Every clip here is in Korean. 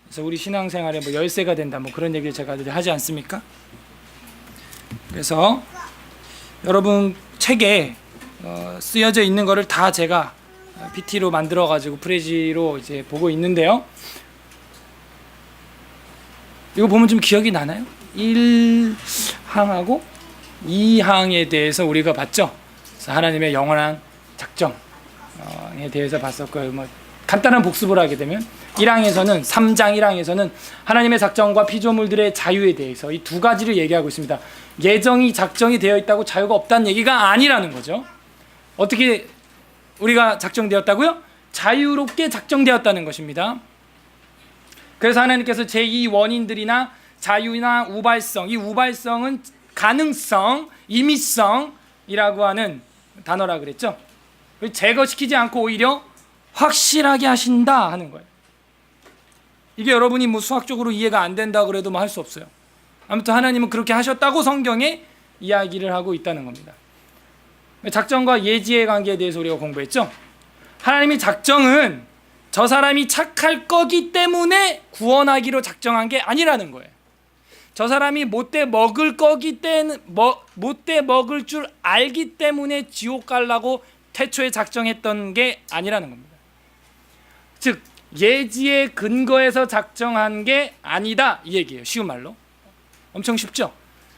그래서 우리 신앙생활에 뭐 열쇠가 된다 뭐 그런 얘기를 제가 늘 하지 않습니까? 그래서 여러분 책에 쓰여져 있는 거를 다 제가 PT로 만들어 가지고 프레지로 이제 보고 있는데요. 이거 보면 좀 기억이 나나요? 1항하고 2항에 대해서 우리가 봤죠. 그래서 하나님의 영원한 작정에 대해서 봤었고요. 뭐 간단한 복습을 하게 되면 1항에서는 3장 1항에서는 하나님의 작정과 피조물들의 자유에 대해서 이 두 가지를 얘기하고 있습니다. 예정이 작정이 되어 있다고 자유가 없다는 얘기가 아니라는 거죠. 어떻게 우리가 작정되었다고요? 자유롭게 작정되었다는 것입니다. 그래서 하나님께서 제2 원인들이나 자유나 우발성, 이 우발성은 가능성, 임의성이라고 하는 단어라 그랬죠. 제거시키지 않고 오히려 확실하게 하신다 하는 거예요. 이게 여러분이 뭐 수학적으로 이해가 안 된다 그래도 뭐 할 수 없어요. 아무튼 하나님은 그렇게 하셨다고 성경에 이야기를 하고 있다는 겁니다. 작정과 예지의 관계에 대해서 우리가 공부했죠. 하나님의 작정은 저 사람이 착할 거기 때문에 구원하기로 작정한 게 아니라는 거예요. 저 사람이 못돼 먹을 거기 때문에 못돼 먹을 줄 알기 때문에 지옥 가려고 태초에 작정했던 게 아니라는 겁니다. 즉 예지의 근거에서 작정한 게 아니다 이 얘기예요. 쉬운 말로. 엄청 쉽죠?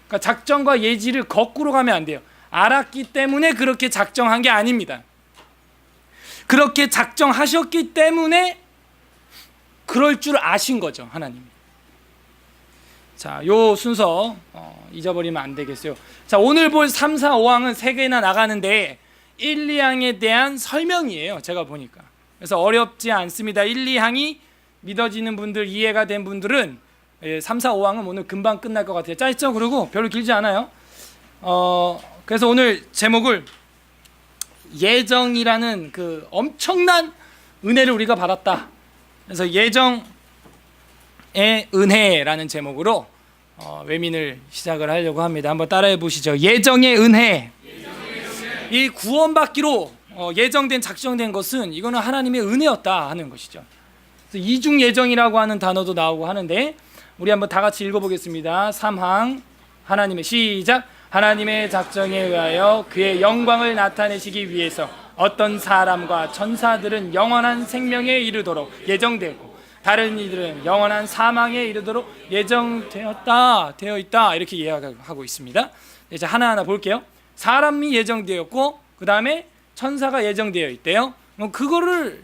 그러니까 작정과 예지를 거꾸로 가면 안 돼요. 알았기 때문에 그렇게 작정한 게 아닙니다. 그렇게 작정하셨기 때문에 그럴 줄 아신 거죠, 하나님이. 자, 요 순서 잊어버리면 안 되겠어요. 자, 오늘 볼 3, 4, 5항은 3개나 나가는데 1, 2항에 대한 설명이에요, 제가 보니까. 그래서 어렵지 않습니다. 1, 2항이 믿어지는 분들, 이해가 된 분들은 3, 4, 5항은 오늘 금방 끝날 것 같아요. 짧죠? 그리고 별로 길지 않아요. 그래서 오늘 제목을 예정이라는 그 엄청난 은혜를 우리가 받았다. 그래서 예정의 은혜라는 제목으로 외민을 시작을 하려고 합니다. 한번 따라해 보시죠. 예정의 은혜. 이 구원받기로 예정된 작정된 것은 이거는 하나님의 은혜였다 하는 것이죠. 그래서 이중 예정이라고 하는 단어도 나오고 하는데 우리 한번 다 같이 읽어보겠습니다. 3항 하나님의 시작. 하나님의 작정에 의하여 그의 영광을 나타내시기 위해서 어떤 사람과 천사들은 영원한 생명에 이르도록 예정되고 다른 이들은 영원한 사망에 이르도록 예정되었다 되어 있다 이렇게 이야기하고 있습니다. 이제 하나하나 볼게요. 사람이 예정되었고 그 다음에 천사가 예정되어 있대요. 그거를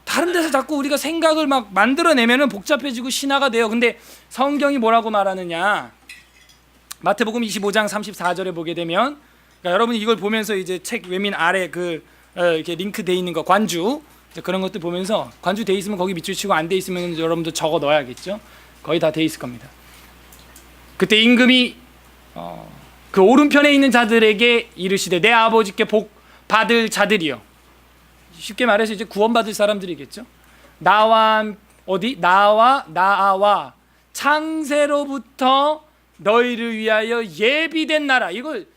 다른 데서 자꾸 우리가 생각을 막 만들어내면은 복잡해지고 신화가 돼요. 근데 성경이 뭐라고 말하느냐? 마태복음 25장 34절에 보게 되면, 그러니까 여러분이 이걸 보면서 이제 책 외민 아래 이렇게 링크 돼 있는 거 관주 그런 것들 보면서 관주 돼 있으면 거기 밑줄 치고 안 돼 있으면 여러분도 적어 넣어야겠죠. 거의 다 돼 있을 겁니다. 그때 임금이 그 오른편에 있는 자들에게 이르시되 내 아버지께 복 받을 자들이여. 쉽게 말해서 이제 구원받을 사람들이겠죠. 나와 창세로부터 너희를 위하여 예비된 나라, 이걸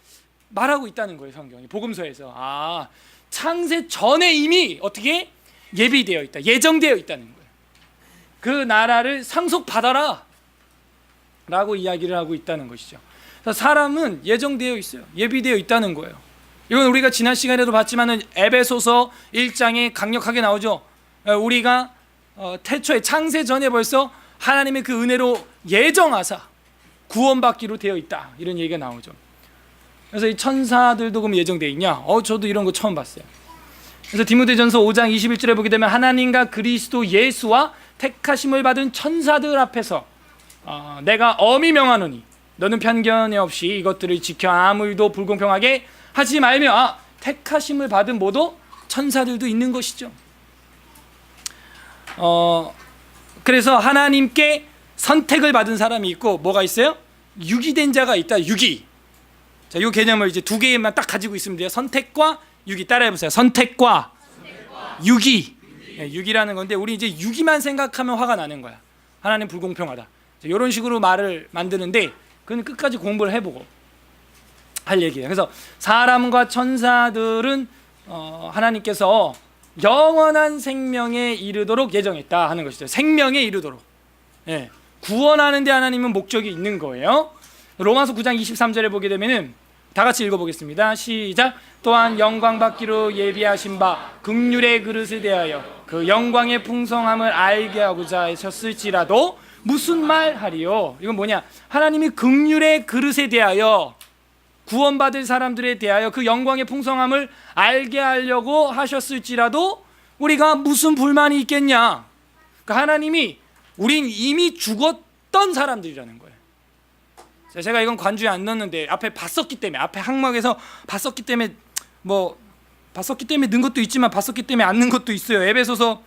말하고 있다는 거예요. 성경이 복음서에서. 창세 전에 이미 어떻게 예비되어 있다, 예정되어 있다는 거예요. 그 나라를 상속받아라 라고 이야기를 하고 있다는 것이죠. 그래서 사람은 예정되어 있어요. 예비되어 있다는 거예요. 이건 우리가 지난 시간에도 봤지만은 에베소서 1장에 강력하게 나오죠. 우리가 태초에 창세 전에 벌써 하나님의 그 은혜로 예정하사 구원받기로 되어 있다, 이런 얘기가 나오죠. 그래서 이 천사들도 그럼 예정되어 있냐? 저도 이런 거 처음 봤어요. 그래서 디모데전서 5장 21절에 보게 되면 하나님과 그리스도 예수와 택하심을 받은 천사들 앞에서 내가 엄히 명하노니 너는 편견이 없이 이것들을 지켜 아무 일도 불공평하게 하지 말며, 택하심을 받은 모두 천사들도 있는 것이죠. 그래서 하나님께 선택을 받은 사람이 있고 뭐가 있어요? 유기된 자가 있다. 유기. 자, 이 개념을 이제 두 개만 딱 가지고 있으면 돼요. 선택과 유기. 따라해 보세요. 선택과 유기. 네, 유기라는 건데 우리 이제 유기만 생각하면 화가 나는 거야. 하나님 불공평하다. 이런 식으로 말을 만드는데 그건 끝까지 공부를 해보고 할 얘기예요. 그래서 사람과 천사들은 하나님께서 영원한 생명에 이르도록 예정했다 하는 것이죠. 생명에 이르도록. 예, 구원하는 데 하나님은 목적이 있는 거예요. 로마서 9장 23절에 보게 되면은 다 같이 읽어보겠습니다. 시작. 또한 영광 받기로 예비하신 바 긍휼의 그릇에 대하여 그 영광의 풍성함을 알게 하고자 하셨을지라도 무슨 말 하리요? 이건 뭐냐? 하나님이 긍휼의 그릇에 대하여 구원받을 사람들에 대하여 그 영광의 풍성함을 알게 하려고 하셨을지라도 우리가 무슨 불만이 있겠냐? 그러니까 하나님이 우린 이미 죽었던 사람들이라는 거예요. 제가 이건 관주에 안 넣었는데 앞에 봤었기 때문에, 앞에 항목에서 봤었기 때문에 봤었기 때문에 넣은 것도 있지만 봤었기 때문에 안 넣은 것도 있어요. 에베소서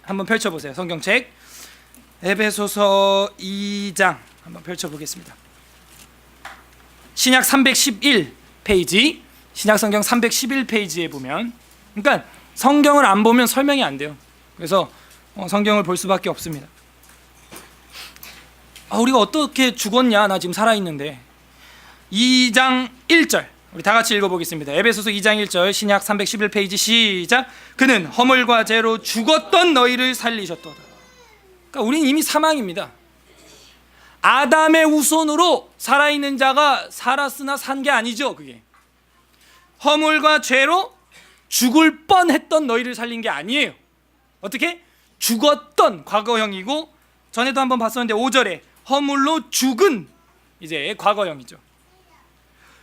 한번 펼쳐보세요. 성경책 에베소서 2장 한번 펼쳐보겠습니다. 신약 311페이지, 신약 성경 311페이지에 보면, 그러니까 성경을 안 보면 설명이 안 돼요. 그래서 성경을 볼 수밖에 없습니다. 우리가 어떻게 죽었냐? 나 지금 살아있는데. 2장 1절 우리 다 같이 읽어보겠습니다. 에베소서 2장 1절 신약 311페이지 시작. 그는 허물과 죄로 죽었던 너희를 살리셨도다. 그러니까 우린 이미 사망입니다. 아담의 후손으로 살아있는 자가 살았으나 산 게 아니죠. 그게 허물과 죄로 죽을 뻔했던 너희를 살린 게 아니에요. 어떻게? 죽었던 과거형이고, 전에도 한번 봤었는데 5절에 허물로 죽은 이제 과거형이죠.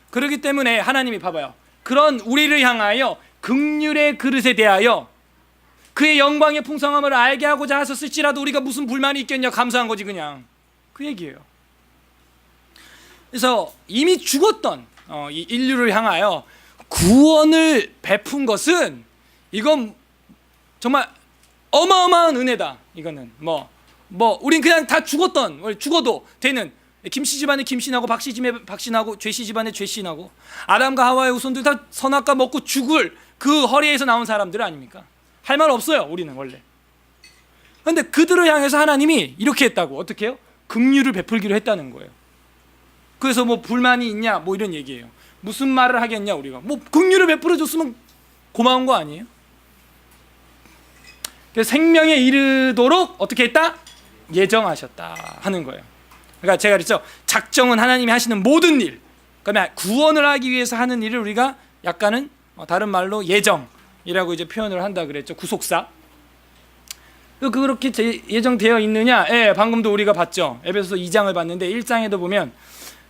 그렇기 때문에 하나님이 봐봐요. 그런 우리를 향하여 긍휼의 그릇에 대하여 그의 영광의 풍성함을 알게 하고자 하셨을지라도 우리가 무슨 불만이 있겠냐? 감사한 거지 그냥. 그 얘기예요. 그래서 이미 죽었던 이 인류를 향하여 구원을 베푼 것은 이건 정말 어마어마한 은혜다. 이거는 우린 그냥 다 죽어도 되는, 김씨 집안에 김씨나고 박씨 집안에 박씨나고 죄씨 집안에 죄씨나고 아담과 하와의 후손들 다 선악과 먹고 죽을 그 허리에서 나온 사람들 아닙니까? 할 말 없어요. 우리는 원래. 그런데 그들을 향해서 하나님이 이렇게 했다고. 어떻게 해요? 긍휼을 베풀기로 했다는 거예요. 그래서 불만이 있냐? 이런 얘기예요. 무슨 말을 하겠냐 우리가. 긍휼을 베풀어 줬으면 고마운 거 아니에요? 그래서 생명에 이르도록 어떻게 했다? 예정하셨다 하는 거예요. 그러니까 제가 그랬죠. 작정은 하나님이 하시는 모든 일, 그러면 구원을 하기 위해서 하는 일을 우리가 약간은 다른 말로 예정이라고 이제 표현을 한다 그랬죠. 구속사. 그렇게 예정되어 있느냐? 예, 방금도 우리가 봤죠. 에베소서 2장을 봤는데 1장에도 보면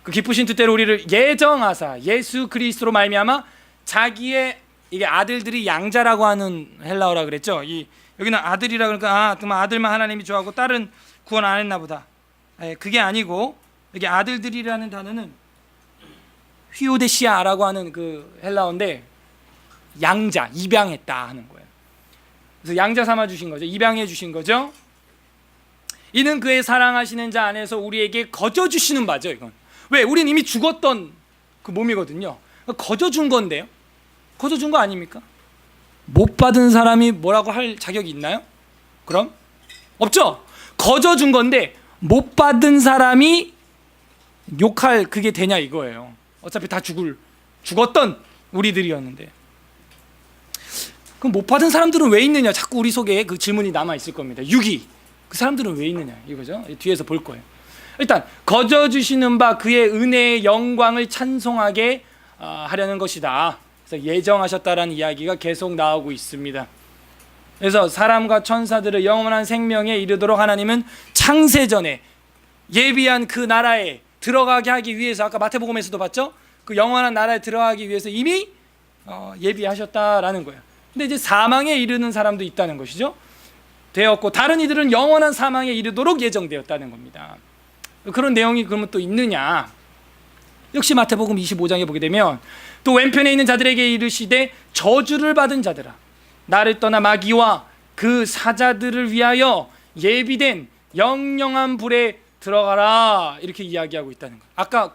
그 기쁘신 뜻대로 우리를 예정하사 예수 그리스도로 말미암아 자기의 이게 아들들이 양자라고 하는 헬라어라 그랬죠. 여기는 아들이라 그러니까 정말 아들만 하나님이 좋아하고 딸은 구원 안 했나 보다. 그게 아니고 여기 아들들이라는 단어는 휘오데시아라고 하는 그 헬라어인데 양자, 입양했다 하는 거예요. 그래서 양자 삼아 주신 거죠. 입양해 주신 거죠. 이는 그의 사랑하시는 자 안에서 우리에게 거저 주시는 바죠. 이건 왜? 우린 이미 죽었던 그 몸이거든요. 거저 준 건데요. 거저 준 거 아닙니까? 못 받은 사람이 뭐라고 할 자격이 있나요? 그럼? 없죠. 거저 준 건데 못 받은 사람이 욕할 그게 되냐 이거예요. 어차피 다 죽었던 우리들이었는데. 그럼 못 받은 사람들은 왜 있느냐? 자꾸 우리 속에 그 질문이 남아 있을 겁니다. 6위. 그 사람들은 왜 있느냐 이거죠. 뒤에서 볼 거예요. 일단 거저 주시는 바 그의 은혜의 영광을 찬송하게 하려는 것이다. 그래서 예정하셨다라는 이야기가 계속 나오고 있습니다. 그래서 사람과 천사들을 영원한 생명에 이르도록 하나님은 창세전에 예비한 그 나라에 들어가게 하기 위해서, 아까 마태복음에서도 봤죠? 그 영원한 나라에 들어가기 위해서 이미 예비하셨다라는 거예요. 근데 이제 사망에 이르는 사람도 있다는 것이죠. 되었고 다른 이들은 영원한 사망에 이르도록 예정되었다는 겁니다. 그런 내용이 그러면 또 있느냐? 역시 마태복음 25장에 보게 되면 또 왼편에 있는 자들에게 이르시되 저주를 받은 자들아 나를 떠나 마귀와 그 사자들을 위하여 예비된 영영한 불에 들어가라 이렇게 이야기하고 있다는 거예요. 아까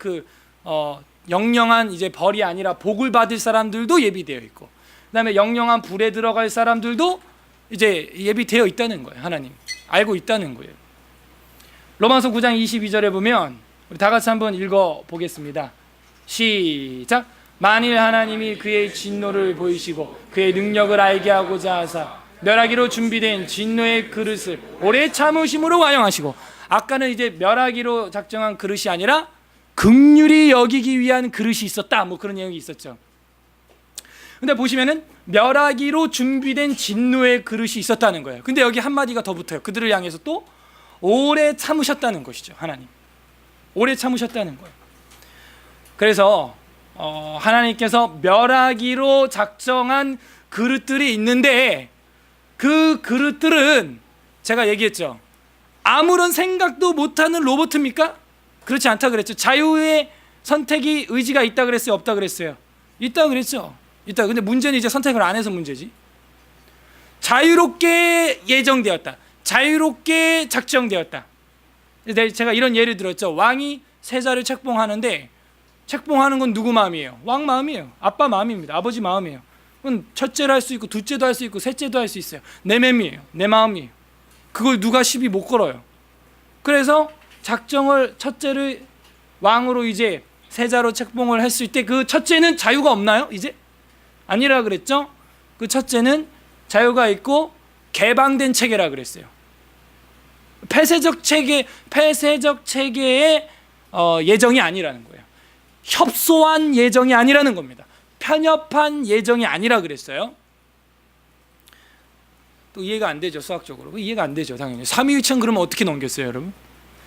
영영한 이제 벌이 아니라 복을 받을 사람들도 예비되어 있고, 그다음에 영영한 불에 들어갈 사람들도 이제 예비되어 있다는 거예요. 하나님 알고 있다는 거예요. 로마서 9장 22절에 보면 우리 다 같이 한번 읽어 보겠습니다. 시작. 만일 하나님이 그의 진노를 보이시고 그의 능력을 알게 하고자 하사 멸하기로 준비된 진노의 그릇을 오래 참으심으로 완영하시고, 아까는 이제 멸하기로 작정한 그릇이 아니라 긍휼히 여기기 위한 그릇이 있었다, 뭐 그런 내용이 있었죠. 근데 보시면은 멸하기로 준비된 진노의 그릇이 있었다는 거예요. 근데 여기 한마디가 더 붙어요. 그들을 향해서 또 오래 참으셨다는 것이죠. 하나님 오래 참으셨다는 거예요. 그래서 하나님께서 멸하기로 작정한 그릇들이 있는데, 그 그릇들은 제가 얘기했죠. 아무런 생각도 못하는 로봇입니까? 그렇지 않다 그랬죠. 자유의 선택이 의지가 있다 그랬어요, 없다 그랬어요? 있다 그랬죠. 있다. 근데 문제는 이제 선택을 안 해서 문제지. 자유롭게 예정되었다, 자유롭게 작정되었다. 제가 이런 예를 들었죠. 왕이 세자를 책봉하는데, 책봉하는 건 누구 마음이에요? 왕 마음이에요. 아빠 마음입니다. 아버지 마음이에요. 그건 첫째로 할 수 있고 둘째도 할 수 있고 셋째도 할 수 있어요. 내 맘이에요. 내 마음이에요. 그걸 누가 시비 못 걸어요. 그래서 작정을, 첫째를 왕으로 이제 세자로 책봉을 했을 때 그 첫째는 자유가 없나요? 이제? 아니라 그랬죠. 그 첫째는 자유가 있고 개방된 체계라 그랬어요. 폐쇄적 체계의 예정이 아니라는 거예요. 협소한 예정이 아니라는 겁니다. 편협한 예정이 아니라 그랬어요. 또 이해가 안 되죠, 수학적으로. 이해가 안 되죠, 당연히. 삼위일체는 그러면 어떻게 넘겼어요, 여러분?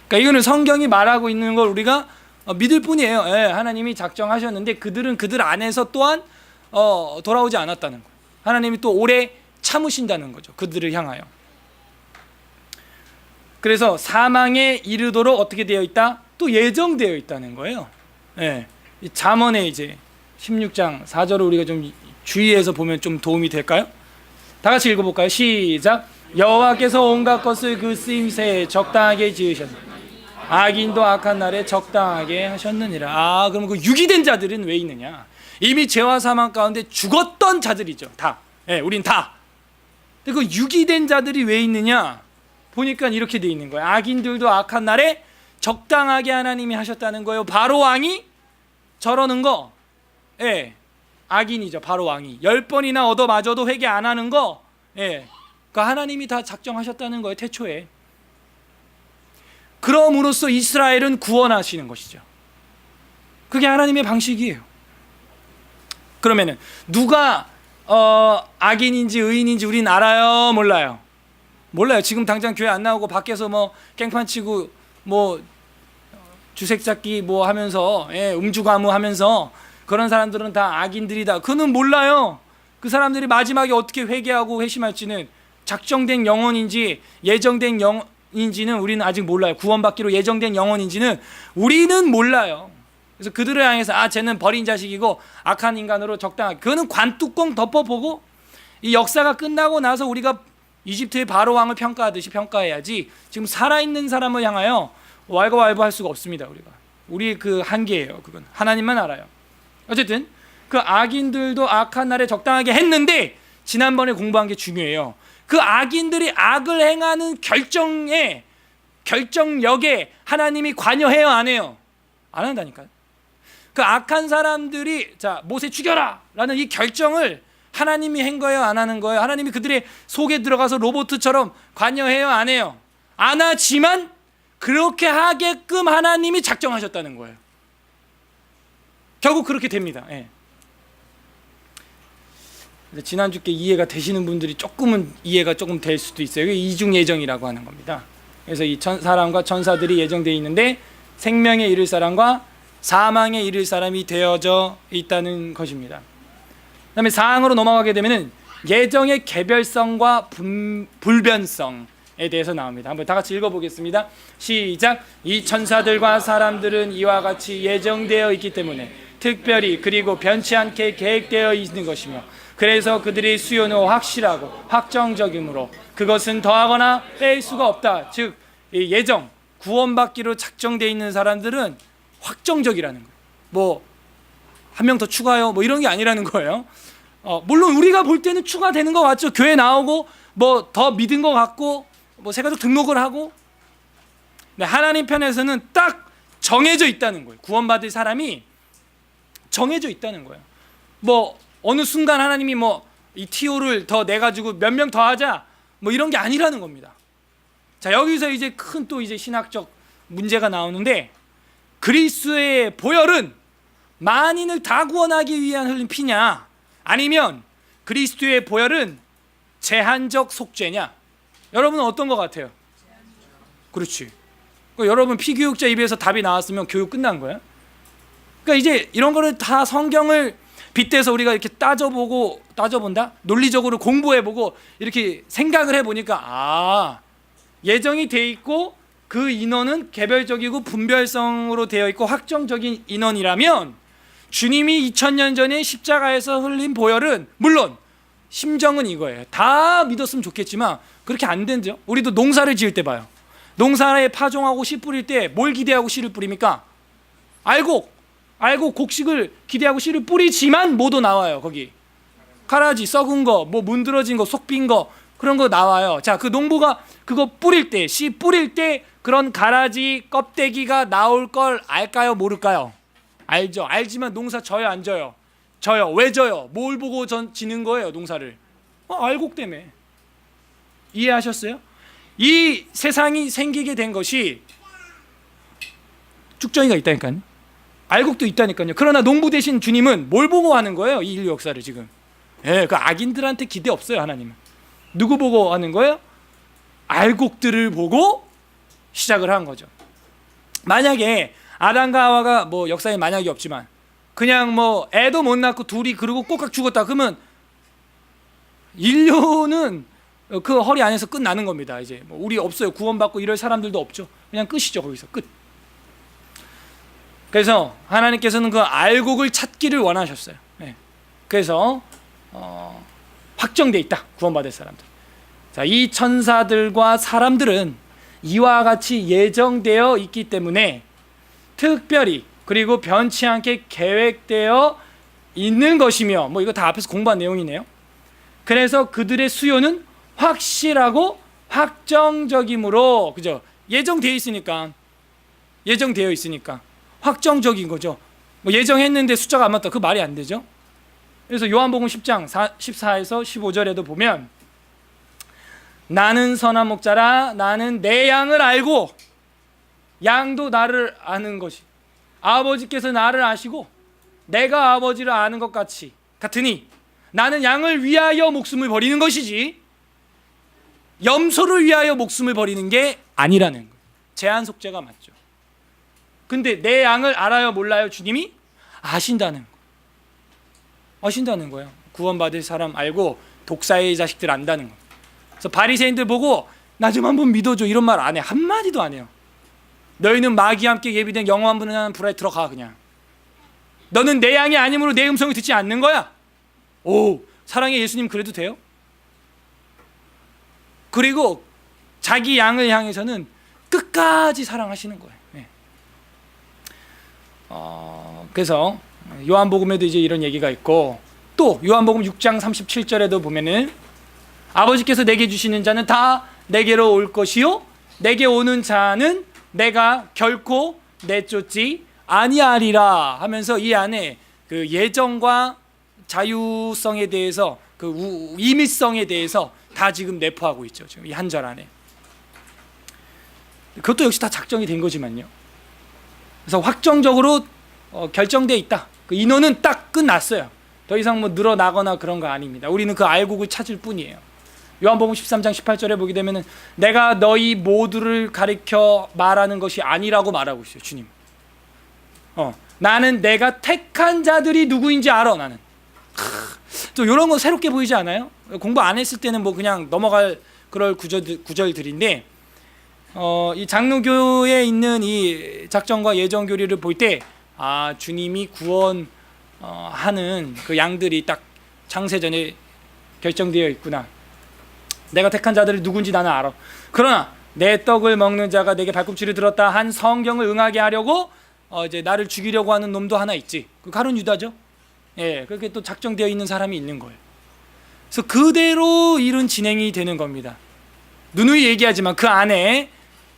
그러니까 이거는 성경이 말하고 있는 걸 우리가 믿을 뿐이에요. 예, 하나님이 작정하셨는데 그들은 그들 안에서 또한 돌아오지 않았다는 거예요. 하나님이 또 오래 참으신다는 거죠, 그들을 향하여. 그래서 사망에 이르도록 어떻게 되어 있다? 또 예정되어 있다는 거예요. 예, 이 잠언의 이제 16장 4절을 우리가 좀 주의해서 보면 좀 도움이 될까요? 다 같이 읽어볼까요? 시작. 여호와께서 온갖 것을 그 쓰임새에 적당하게 지으셨느니라. 악인도 악한 날에 적당하게 하셨느니라. 그럼 그 유기된 자들은 왜 있느냐? 이미 죄와 사망 가운데 죽었던 자들이죠, 다. 예, 우린 다. 근데 그 유기된 자들이 왜 있느냐? 보니까 이렇게 돼 있는 거예요. 악인들도 악한 날에 적당하게 하나님이 하셨다는 거예요. 바로 왕이 저러는 거, 예, 악인이죠. 바로 왕이 10번이나 얻어맞아도 회개 안 하는 거, 예, 그 하나님이 다 작정하셨다는 거예요, 태초에. 그럼으로써 이스라엘은 구원하시는 것이죠. 그게 하나님의 방식이에요. 그러면은 누가 악인인지 의인인지 우린 알아요, 몰라요? 몰라요. 지금 당장 교회 안 나오고 밖에서 뭐 깽판 치고 뭐 주색 잡기 뭐 하면서, 예, 음주가무 하면서 그런 사람들은 다 악인들이다, 그는 몰라요. 그 사람들이 마지막에 어떻게 회개하고 회심할지는, 작정된 영혼인지 예정된 영혼인지는 우리는 아직 몰라요. 구원받기로 예정된 영혼인지는 우리는 몰라요. 그래서 그들을 향해서 쟤는 버린 자식이고 악한 인간으로 적당하게, 그거는 관뚜껑 덮어보고 이 역사가 끝나고 나서 우리가 이집트의 바로 왕을 평가하듯이 평가해야지, 지금 살아있는 사람을 향하여 왈가왈부할 수가 없습니다. 우리 그 한계예요. 그건 하나님만 알아요. 어쨌든 그 악인들도 악한 날에 적당하게 했는데, 지난번에 공부한 게 중요해요. 그 악인들이 악을 행하는 결정력에 하나님이 관여해요, 안 해요? 안 한다니까요. 그 악한 사람들이 자 모세 죽여라 라는 이 결정을 하나님이 한 거예요, 안 하는 거예요? 하나님이 그들의 속에 들어가서 로봇처럼 관여해요, 안 해요? 안 하지만 그렇게 하게끔 하나님이 작정하셨다는 거예요. 결국 그렇게 됩니다. 예. 지난주께 이해가 되시는 분들이 조금은 이해가 조금 될 수도 있어요. 이게 이중 예정이라고 하는 겁니다. 그래서 이 사람과 천사들이 예정되어 있는데 생명에 이를 사람과 사망에 이를 사람이 되어져 있다는 것입니다. 그 다음에 사항으로 넘어가게 되면은 예정의 개별성과 불변성에 대해서 나옵니다. 한번 다 같이 읽어보겠습니다. 시작. 이 천사들과 사람들은 이와 같이 예정되어 있기 때문에 특별히 그리고 변치 않게 계획되어 있는 것이며, 그래서 그들의 수요는 확실하고 확정적이므로 그것은 더하거나 뺄 수가 없다. 즉 예정, 구원받기로 작정되어 있는 사람들은 확정적이라는 거예요. 뭐 한 명 더 추가요, 뭐 이런 게 아니라는 거예요. 물론 우리가 볼 때는 추가되는 것 같죠. 교회 나오고 뭐 더 믿은 것 같고 뭐 세가족 등록을 하고. 네, 하나님 편에서는 딱 정해져 있다는 거예요. 구원받을 사람이 정해져 있다는 거예요. 뭐 어느 순간 하나님이 뭐 이 TO를 더 내가지고 몇 명 더 하자 뭐 이런 게 아니라는 겁니다. 자, 여기서 이제 큰 또 이제 신학적 문제가 나오는데, 그리스도의 보혈은 만인을 다 구원하기 위한 흘린 피냐, 아니면 그리스도의 보혈은 제한적 속죄냐? 여러분은 어떤 것 같아요? 그렇지. 여러분 피교육자 입에서 답이 나왔으면 교육 끝난 거야. 그러니까 이제 이런 거를 다 성경을 빗대서 우리가 이렇게 따져본다? 논리적으로 공부해보고 이렇게 생각을 해보니까, 예정이 돼 있고 그 인원은 개별적이고 분별성으로 되어 있고 확정적인 인원이라면, 주님이 2000년 전에 십자가에서 흘린 보혈은, 물론 심정은 이거예요. 다 믿었으면 좋겠지만 그렇게 안 된죠. 우리도 농사를 지을 때 봐요. 농사에 파종하고 씨 뿌릴 때 뭘 기대하고 씨를 뿌립니까? 알곡 곡식을 기대하고 씨를 뿌리지만 뭐도 나와요. 거기 가라지, 썩은 거, 뭐 문드러진 거, 속 빈 거, 그런 거 나와요. 자, 그 농부가 그거 뿌릴 때, 씨 뿌릴 때 그런 가라지 껍데기가 나올 걸 알까요, 모를까요? 알죠. 알지만 농사 져요, 안 져요? 져요. 왜 져요? 뭘 보고 지는 거예요, 농사를? 알곡 때문에. 이해하셨어요? 이 세상이 생기게 된 것이 쭉정이가 있다니까요. 알곡도 있다니까요. 그러나 농부 대신 주님은 뭘 보고 하는 거예요, 이 인류 역사를 지금? 그 악인들한테 기대 없어요, 하나님은. 누구 보고 하는 거예요? 알곡들을 보고 시작을 한 거죠. 만약에 아담과 하와가, 뭐 역사에 만약이 없지만 그냥 뭐 애도 못 낳고 둘이 그러고 꼭각 죽었다, 그러면 인류는 그 허리 안에서 끝나는 겁니다. 이제 뭐 우리 없어요. 구원받고 이럴 사람들도 없죠. 그냥 끝이죠. 거기서 끝. 그래서 하나님께서는 그 알곡을 찾기를 원하셨어요. 그래서 확정돼 있다, 구원받을 사람들. 자, 이 천사들과 사람들은 이와 같이 예정되어 있기 때문에 특별히, 그리고 변치 않게 계획되어 있는 것이며, 뭐 이거 다 앞에서 공부한 내용이네요. 그래서 그들의 수요는 확실하고 확정적이므로, 그죠? 예정되어 있으니까 확정적인 거죠. 뭐 예정했는데 숫자가 안 맞다, 그 말이 안 되죠. 그래서 요한복음 10장 14에서 15절에도 보면, 나는 선한 목자라, 나는 내 양을 알고 양도 나를 아는 것이, 아버지께서 나를 아시고 내가 아버지를 아는 것 같으니 나는 양을 위하여 목숨을 버리는 것이지 염소를 위하여 목숨을 버리는 게 아니라는 거예요. 제한 속죄가 맞죠. 근데 내 양을 알아요, 몰라요? 주님이 아신다는 거예요. 구원받을 사람 알고 독사의 자식들 안다는 거예요. 그래서 바리새인들 보고 나 좀 한번 믿어줘 이런 말 안 해. 한마디도 안 해요. 너희는 마귀와 함께 예비된 영원한 불에 들어가. 그냥 너는 내 양이 아니므로 내 음성을 듣지 않는 거야. 오, 사랑의 예수님 그래도 돼요? 그리고 자기 양을 향해서는 끝까지 사랑하시는 거예요. 그래서 요한복음에도 이제 이런 얘기가 있고, 또 요한복음 6장 37절에도 보면은 아버지께서 내게 주시는 자는 다 내게로 올 것이요 내게 오는 자는 내가 결코 내쫓지 아니하리라 하면서 이 안에 그 예정과 자유성에 대해서, 그 임의성에 대해서 다 지금 내포하고 있죠. 지금 이 한 절 안에. 그것도 역시 다 작정이 된 거지만요. 그래서 확정적으로 결정돼 있다. 그 인원은 딱 끝났어요. 더 이상 뭐 늘어나거나 그런 거 아닙니다. 우리는 그 알곡을 찾을 뿐이에요. 요한복음 13장 18절에 보게 되면은 내가 너희 모두를 가리켜 말하는 것이 아니라고 말하고 있어요. 주님. 나는 내가 택한 자들이 누구인지 알아. 나는. 또 이런 거 새롭게 보이지 않아요? 공부 안 했을 때는 뭐 그냥 넘어갈 그럴 구절들인데, 이 장로교에 있는 이 작정과 예정 교리를 볼 때, 주님이 구원하는 그 양들이 딱 창세전에 결정되어 있구나. 내가 택한 자들이 누군지 나는 알아. 그러나 내 떡을 먹는 자가 내게 발꿈치를 들었다 한 성경을 응하게 하려고 이제 나를 죽이려고 하는 놈도 하나 있지. 그 가룟 유다죠. 그렇게 또 작정되어 있는 사람이 있는 거예요. 그래서 그대로 일은 진행이 되는 겁니다. 누누이 얘기하지만 그 안에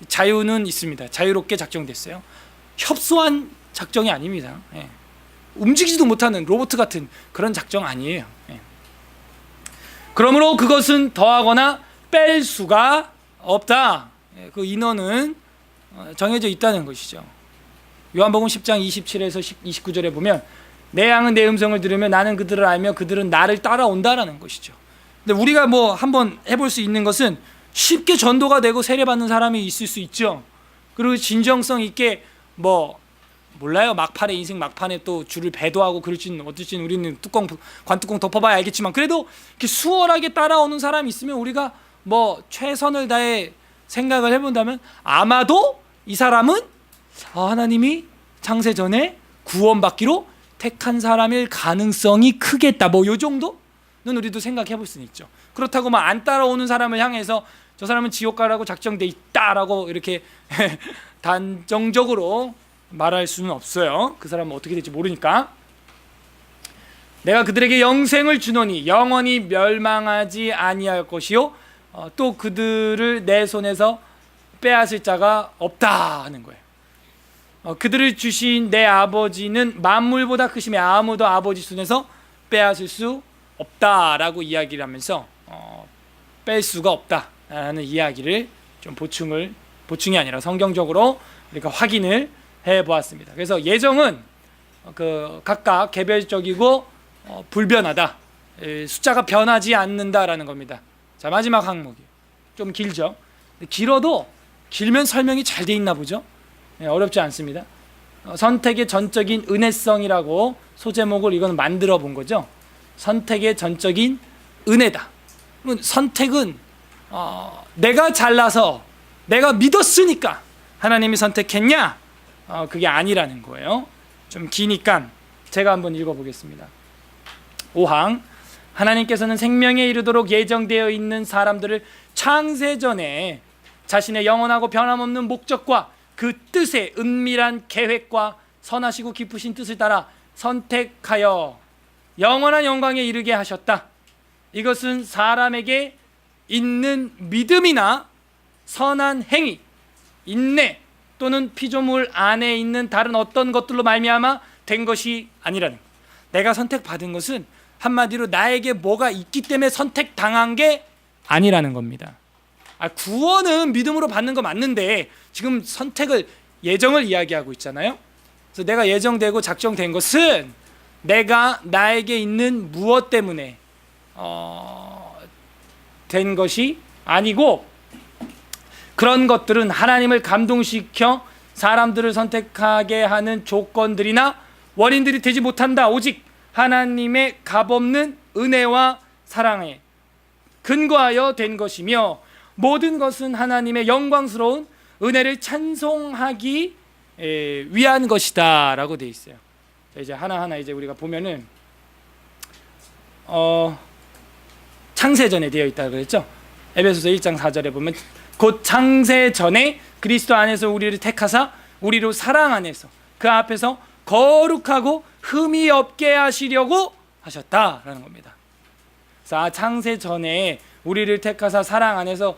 자유는 있습니다. 자유롭게 작정됐어요. 협소한 작정이 아닙니다. 움직이지도 못하는 로봇 같은 그런 작정 아니에요. 그러므로 그것은 더하거나 뺄 수가 없다. 그 인원은 정해져 있다는 것이죠. 요한복음 10장 27에서 29절에 보면 내 양은 내 음성을 들으며 나는 그들을 알며 그들은 나를 따라온다라는 것이죠. 근데 우리가 뭐 한번 해볼 수 있는 것은 쉽게 전도가 되고 세례받는 사람이 있을 수 있죠. 그리고 진정성 있게 뭐 몰라요, 막판에 인생 막판에 또 줄을 배도하고 그럴지는 어떨지는 우리는 관뚜껑 덮어봐야 알겠지만, 그래도 이렇게 수월하게 따라오는 사람이 있으면 우리가 뭐 최선을 다해 생각을 해본다면 아마도 이 사람은 하나님이 창세 전에 구원받기로 택한 사람일 가능성이 크겠다, 뭐 요 정도는 우리도 생각해 볼 수는 있죠. 그렇다고 막 안 따라오는 사람을 향해서 저 사람은 지옥 가라고 작정돼 있다라고 이렇게 단정적으로 말할 수는 없어요. 그 사람은 어떻게 될지 모르니까. 내가 그들에게 영생을 주노니 영원히 멸망하지 아니할 것이요 또 그들을 내 손에서 빼앗을 자가 없다 하는 거예요. 그들을 주신 내 아버지는 만물보다 크심에 아무도 아버지 손에서 빼앗을 수 없다라고 이야기를 하면서 뺄 수가 없다라는 이야기를 좀 보충이 아니라 성경적으로 우리가 확인을 해보았습니다. 그래서 예정은 각각 개별적이고 불변하다, 숫자가 변하지 않는다라는 겁니다. 자, 마지막 항목이 좀 길죠. 길어도 길면 설명이 잘 돼 있나 보죠. 어렵지 않습니다. 선택의 전적인 은혜성이라고 소제목을 이거는 만들어 본 거죠. 선택의 전적인 은혜다. 선택은 내가 잘나서 내가 믿었으니까 하나님이 선택했냐? 그게 아니라는 거예요. 좀 기니까 제가 한번 읽어보겠습니다. 5항 하나님께서는 생명에 이르도록 예정되어 있는 사람들을 창세전에 자신의 영원하고 변함없는 목적과 그 뜻의 은밀한 계획과 선하시고 기쁘신 뜻을 따라 선택하여 영원한 영광에 이르게 하셨다. 이것은 사람에게 있는 믿음이나 선한 행위, 인내 또는 피조물 안에 있는 다른 어떤 것들로 말미암아 된 것이 아니라는 것. 내가 선택받은 것은 한마디로 나에게 뭐가 있기 때문에 선택당한 게 아니라는 겁니다. 구원은 믿음으로 받는 거 맞는데 지금 선택을, 예정을 이야기하고 있잖아요. 그래서 내가 예정되고 작정된 것은 내가 나에게 있는 무엇 때문에 된 것이 아니고, 그런 것들은 하나님을 감동시켜 사람들을 선택하게 하는 조건들이나 원인들이 되지 못한다. 오직 하나님의 값없는 은혜와 사랑에 근거하여 된 것이며 모든 것은 하나님의 영광스러운 은혜를 찬송하기 위한 것이다 라고 되어 있어요. 이제 하나하나 이제 우리가 보면은 창세전에 되어 있다고 그랬죠. 에베소서 1장 4절에 보면 곧 창세전에 그리스도 안에서 우리를 택하사 우리로 사랑 안에서 그 앞에서 거룩하고 흠이 없게 하시려고 하셨다라는 겁니다. 그래서 창세전에 우리를 택하사 사랑 안에서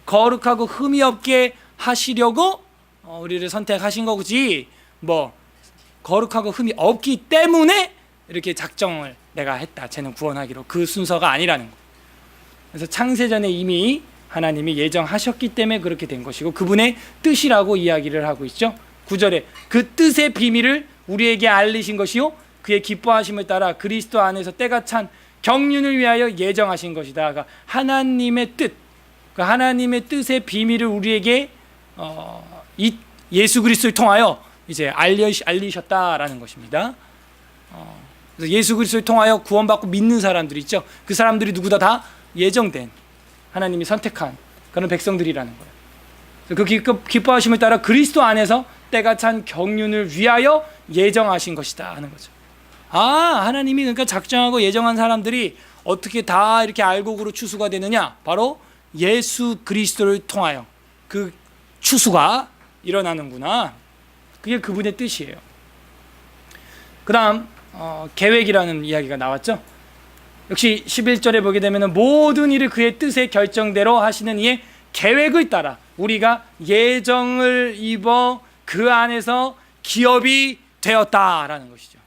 거룩하고 흠이 없게 하시려고 우리를 선택하신 거지, 뭐 거룩하고 흠이 없기 때문에 이렇게 작정을 내가 했다, 쟤는 구원하기로, 그 순서가 아니라는 거예요. 그래서 창세전에 이미 하나님이 예정하셨기 때문에 그렇게 된 것이고 그분의 뜻이라고 이야기를 하고 있죠. 9절에 그 뜻의 비밀을 우리에게 알리신 것이요 그의 기뻐하심을 따라 그리스도 안에서 때가 찬 경륜을 위하여 예정하신 것이다. 그러니까 하나님의 뜻, 그 하나님의 뜻의 비밀을 우리에게 이 예수 그리스도를 통하여 이제 알리셨다라는 것입니다. 그래서 예수 그리스도를 통하여 구원받고 믿는 사람들이 있죠. 그 사람들이 누구다 다 예정된, 하나님이 선택한 그런 백성들이라는 거예요. 그 기뻐하심을 따라 그리스도 안에서 때가 찬 경륜을 위하여 예정하신 것이다 하는 거죠. 하나님이 그러니까 작정하고 예정한 사람들이 어떻게 다 이렇게 알곡으로 추수가 되느냐? 바로 예수 그리스도를 통하여 그 추수가 일어나는구나. 그게 그분의 뜻이에요. 그 다음 계획이라는 이야기가 나왔죠. 역시 11절에 보게 되면 모든 일을 그의 뜻의 결정대로 하시는 이의 계획을 따라 우리가 예정을 입어 그 안에서 기업이 되었다라는 것이죠.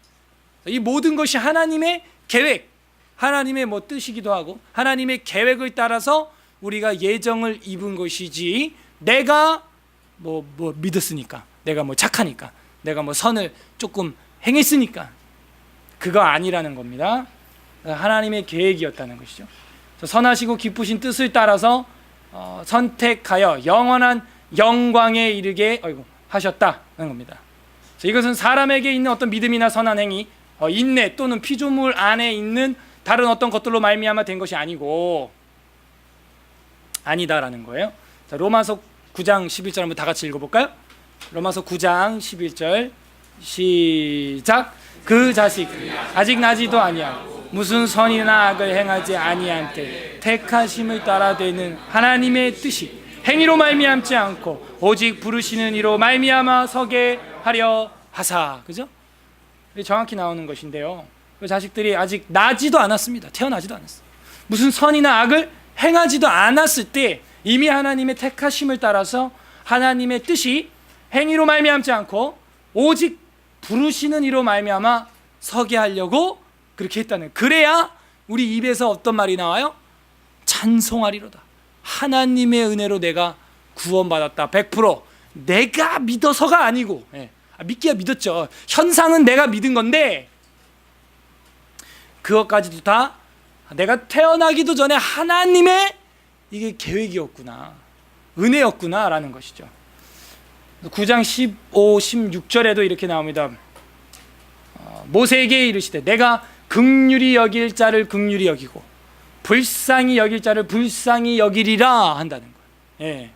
이 모든 것이 하나님의 계획, 하나님의 뭐 뜻이기도 하고 하나님의 계획을 따라서 우리가 예정을 입은 것이지, 내가 뭐 믿었으니까, 내가 뭐 착하니까, 내가 뭐 선을 조금 행했으니까, 그거 아니라는 겁니다. 하나님의 계획이었다는 것이죠. 선하시고 기쁘신 뜻을 따라서 선택하여 영원한 영광에 이르게 하셨다는 겁니다. 이것은 사람에게 있는 어떤 믿음이나 선한 행위, 인내 또는 피조물 안에 있는 다른 어떤 것들로 말미암아 된 것이 아니다라는 거예요. 자, 로마서 9장 11절 한번 다 같이 읽어볼까요? 로마서 9장 11절 시작. 그 자식 아직 나지도 아니하고 무슨 선이나 악을 행하지 아니한 때 택하심을 따라 되는 하나님의 뜻이 행위로 말미암지 않고 오직 부르시는 이로 말미암아 서게 하려 하사. 그죠? 정확히 나오는 것인데요, 그 자식들이 아직 나지도 않았습니다. 태어나지도 않았어요. 무슨 선이나 악을 행하지도 않았을 때 이미 하나님의 택하심을 따라서 하나님의 뜻이 행위로 말미암지 않고 오직 부르시는 이로 말미암아 서게 하려고 그렇게 했다는. 그래야 우리 입에서 어떤 말이 나와요? 찬송하리로다. 하나님의 은혜로 내가 구원받았다. 100% 내가 믿어서가 아니고, 믿기야 믿었죠. 현상은 내가 믿은 건데 그것까지도 다 내가 태어나기도 전에 하나님의 이게 계획이었구나, 은혜였구나 라는 것이죠. 9장 15, 16절에도 이렇게 나옵니다. 모세에게 이르시되 내가 긍휼히 여길 자를 긍휼히 여기고 불쌍히 여길 자를 불쌍히 여기리라 한다는 거예요.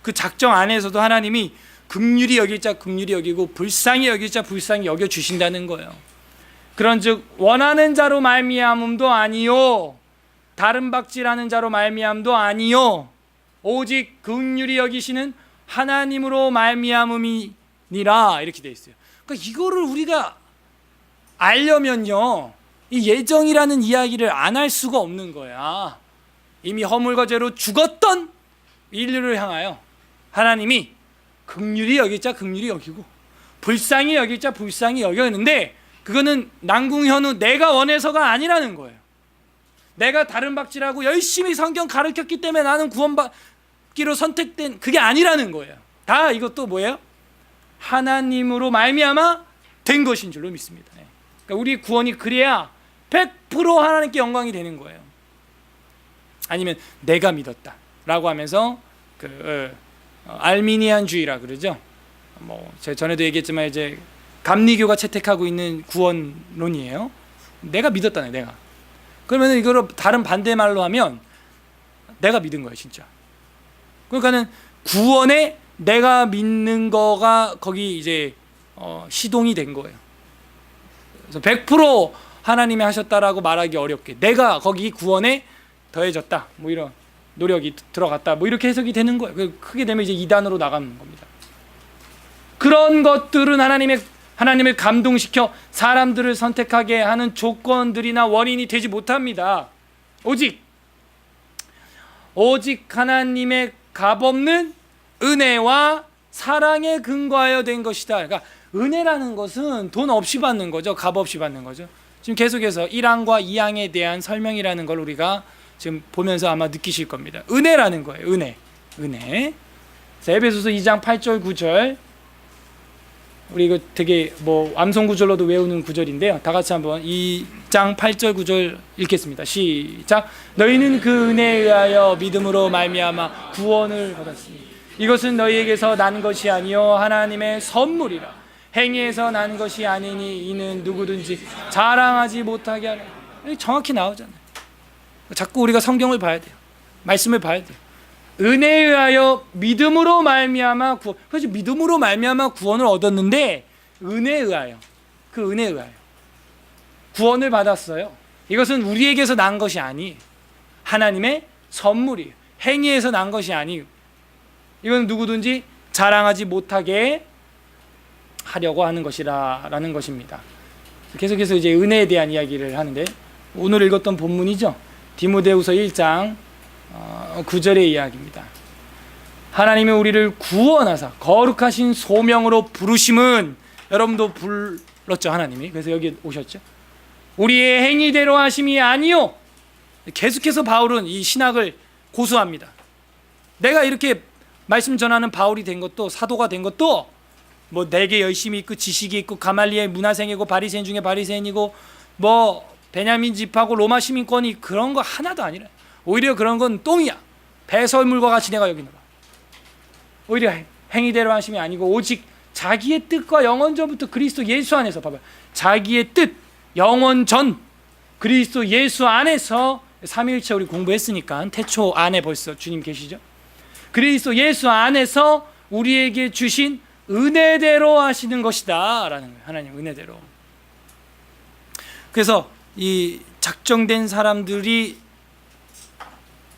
그 작정 안에서도 하나님이 긍휼히 여길 자 긍휼히 여기고 불쌍히 여길 자 불쌍히 여겨 주신다는 거예요. 그런즉 원하는 자로 말미암음도 아니요 다른 박질하는 자로 말미암도 아니요 오직 긍휼히 여기시는 하나님으로 말미암음이니라, 이렇게 돼 있어요. 그러니까 이거를 우리가 알려면요, 이 예정이라는 이야기를 안 할 수가 없는 거야. 이미 허물과 죄로 죽었던 인류를 향하여 하나님이 긍휼히 여길 자 긍휼히 여기고 불쌍히 여길 자 불쌍히 여겼는데, 그거는 난궁현우 내가 원해서가 아니라는 거예요. 내가 다른 박질하고 열심히 성경 가르쳤기 때문에 나는 구원받기로 선택된, 그게 아니라는 거예요. 다 이것도 뭐예요? 하나님으로 말미암아 된 것인 줄로 믿습니다. 그러니까 우리 구원이 그래야 100% 하나님께 영광이 되는 거예요. 아니면 내가 믿었다 라고 하면서 알미니안주의라 그러죠. 제가 전에도 얘기했지만 이제 감리교가 채택하고 있는 구원론이에요. 내가 믿었다네, 내가. 그러면 이거를 다른 반대말로 하면 내가 믿은 거예요, 진짜. 그러니까는 구원에 내가 믿는 거가 거기 이제 시동이 된 거예요. 그래서 100% 하나님이 하셨다라고 말하기 어렵게 내가 거기 구원에 더해졌다, 뭐 이런 노력이 들어갔다, 뭐 이렇게 해석이 되는 거예요. 크게 되면 이제 이단으로 나가는 겁니다. 그런 것들은 하나님을 감동시켜 사람들을 선택하게 하는 조건들이나 원인이 되지 못합니다. 오직 하나님의 값없는 은혜와 사랑에 근거하여 된 것이다. 그러니까 은혜라는 것은 돈 없이 받는 거죠. 값 없이 받는 거죠. 지금 계속해서 1항과 2항에 대한 설명이라는 걸 우리가 지금 보면서 아마 느끼실 겁니다. 은혜라는 거예요. 은혜. 자, 에베소서 2장 8절 9절. 우리 이거 되게 암송 구절로도 외우는 구절인데요. 다 같이 한번 2장 8절 9절 읽겠습니다. 시작. 너희는 그 은혜에 의하여 믿음으로 말미암아 구원을 받았으니 이것은 너희에게서 난 것이 아니요 하나님의 선물이라. 행위에서 난 것이 아니니 이는 누구든지 자랑하지 못하게 하라. 정확히 나오잖아요. 자꾸 우리가 성경을 봐야 돼요. 말씀을 봐야 돼요. 은혜에 의하여 믿음으로 말미암아 구원. 그래서 믿음으로 말미암아 구원을 얻었는데 은혜에 의하여, 그 은혜에 의하여 구원을 받았어요. 이것은 우리에게서 난 것이 아니, 하나님의 선물이에요. 행위에서 난 것이 아니에요. 이건 누구든지 자랑하지 못하게 하려고 하는 것이라는 것입니다. 계속해서 이제 은혜에 대한 이야기를 하는데, 오늘 읽었던 본문이죠. 디모데후서 1장 9절의 이야기입니다. 하나님이 우리를 구원하사 거룩하신 소명으로 부르심은, 여러분도 불렀죠, 하나님이. 그래서 여기 오셨죠. 우리의 행위대로 하심이 아니요. 계속해서 바울은 이 신학을 고수합니다. 내가 이렇게 말씀 전하는 바울이 된 것도, 사도가 된 것도 뭐 내게 열심히 있고 지식이 있고 가말리엘 문화생이고 바리새인 중에 바리새인이고 뭐 베냐민 집하고 로마 시민권이 그런 거 하나도 아니라, 오히려 그런 건 똥이야. 배설물과 같이 내가 여기노라. 오히려 행위대로 하심이 아니고 오직 자기의 뜻과 영원전부터 그리스도 예수 안에서, 봐봐요, 자기의 뜻, 영원전 그리스도 예수 안에서, 삼위일체 우리 공부했으니까 태초 안에 벌써 주님 계시죠. 그리스도 예수 안에서 우리에게 주신 은혜대로 하시는 것이다 라는 거예요. 하나님 은혜대로. 그래서 이 작정된 사람들이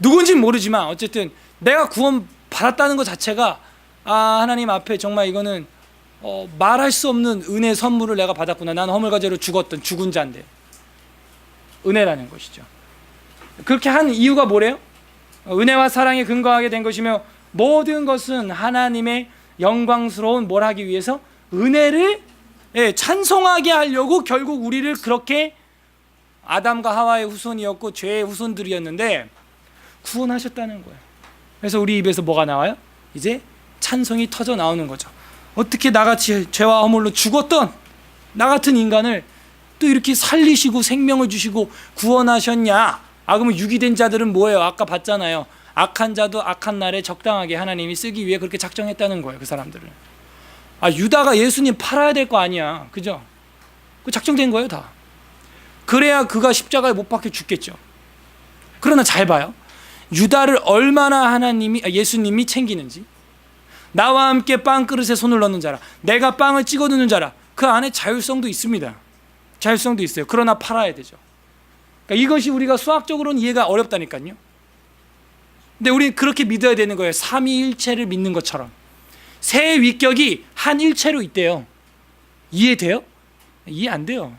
누군지는 모르지만 어쨌든 내가 구원 받았다는 것 자체가, 하나님 앞에 정말 이거는 말할 수 없는 은혜 선물을 내가 받았구나. 난 허물과제로 죽었던 죽은 자인데 은혜라는 것이죠. 그렇게 한 이유가 뭐래요? 은혜와 사랑에 근거하게 된 것이며 모든 것은 하나님의 영광스러운 뭘 하기 위해서, 은혜를 찬송하게 하려고 결국 우리를 그렇게, 아담과 하와의 후손이었고 죄의 후손들이었는데 구원하셨다는 거예요. 그래서 우리 입에서 뭐가 나와요? 이제 찬송이 터져 나오는 거죠. 어떻게 나같이 죄와 허물로 죽었던 나 같은 인간을 또 이렇게 살리시고 생명을 주시고 구원하셨냐? 그러면 유기된 자들은 뭐예요? 아까 봤잖아요. 악한 자도 악한 날에 적당하게 하나님이 쓰기 위해 그렇게 작정했다는 거예요. 그 사람들을. 유다가 예수님 팔아야 될 거 아니야, 그죠? 그 작정된 거예요, 다. 그래야 그가 십자가에 못 박혀 죽겠죠. 그러나 잘 봐요. 유다를 얼마나 예수님이 챙기는지. 나와 함께 빵그릇에 손을 넣는 자라, 내가 빵을 찍어 넣는 자라. 그 안에 자율성도 있습니다. 자율성도 있어요. 그러나 팔아야 되죠. 그러니까 이것이 우리가 수학적으로는 이해가 어렵다니까요. 근데 우리는 그렇게 믿어야 되는 거예요. 삼위일체를 믿는 것처럼. 세 위격이 한 일체로 있대요. 이해돼요? 이해 안 돼요.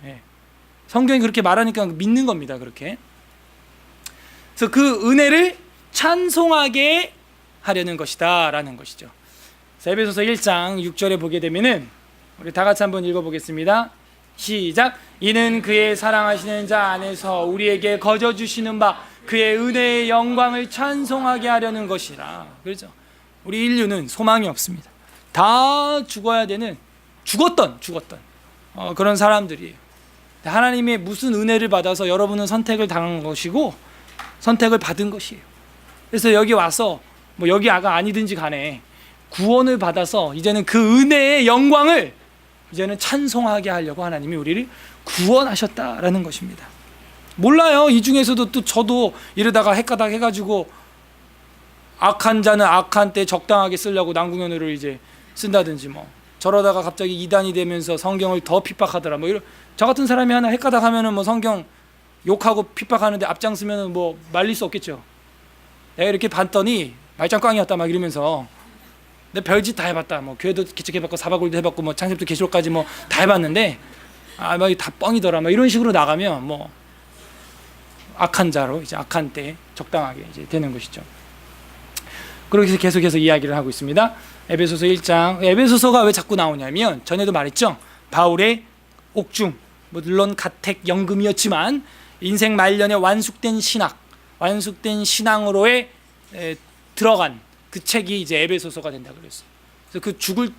성경이 그렇게 말하니까 믿는 겁니다. 그렇게. 그래서 그 은혜를 찬송하게 하려는 것이다 라는 것이죠. 에베소서 1장 6절에 보게 되면은, 우리 다 같이 한번 읽어보겠습니다. 시작. 이는 그의 사랑하시는 자 안에서 우리에게 거저 주시는 바 그의 은혜의 영광을 찬송하게 하려는 것이라. 그렇죠. 우리 인류는 소망이 없습니다. 다 죽어야 되는, 죽었던 그런 사람들이에요. 하나님의 무슨 은혜를 받아서 여러분은 선택을 당한 것이고 선택을 받은 것이에요. 그래서 여기 와서 뭐 여기 아니든지 간에 구원을 받아서 이제는 그 은혜의 영광을 이제는 찬송하게 하려고 하나님이 우리를 구원하셨다라는 것입니다. 몰라요. 이 중에서도 또 저도 이러다가 헷가닥 해가지고 악한 자는 악한 때 적당하게 쓰려고 난궁연호를 이제 쓴다든지, 뭐 저러다가 갑자기 이단이 되면서 성경을 더 핍박하더라, 뭐 이런. 저 같은 사람이 하나 헷가닥 하면은 뭐 성경 욕하고 핍박하는데 앞장서면은 뭐 말릴 수 없겠죠. 내가 이렇게 봤더니 말짱꽝이었다 막 이러면서, 내 별짓 다 해봤다, 뭐 교회도 개척해봤고 사바굴도 해봤고 뭐 창세부터 계시록까지 뭐 다 해봤는데 막 다 뻥이더라, 뭐 이런 식으로 나가면 뭐 악한 자로 이제 악한 때 적당하게 이제 되는 것이죠. 그렇게 해서 계속해서 이야기를 하고 있습니다. 에베소서 1장. 에베소서가 왜 자꾸 나오냐면, 전에도 말했죠. 바울의 옥중, 물론 가택 연금이었지만 인생 말년에 완숙된 신학, 완숙된 신앙으로의 들어간 그 책이 이제 에베소서가 된다 그랬어요. 그래서 그 죽을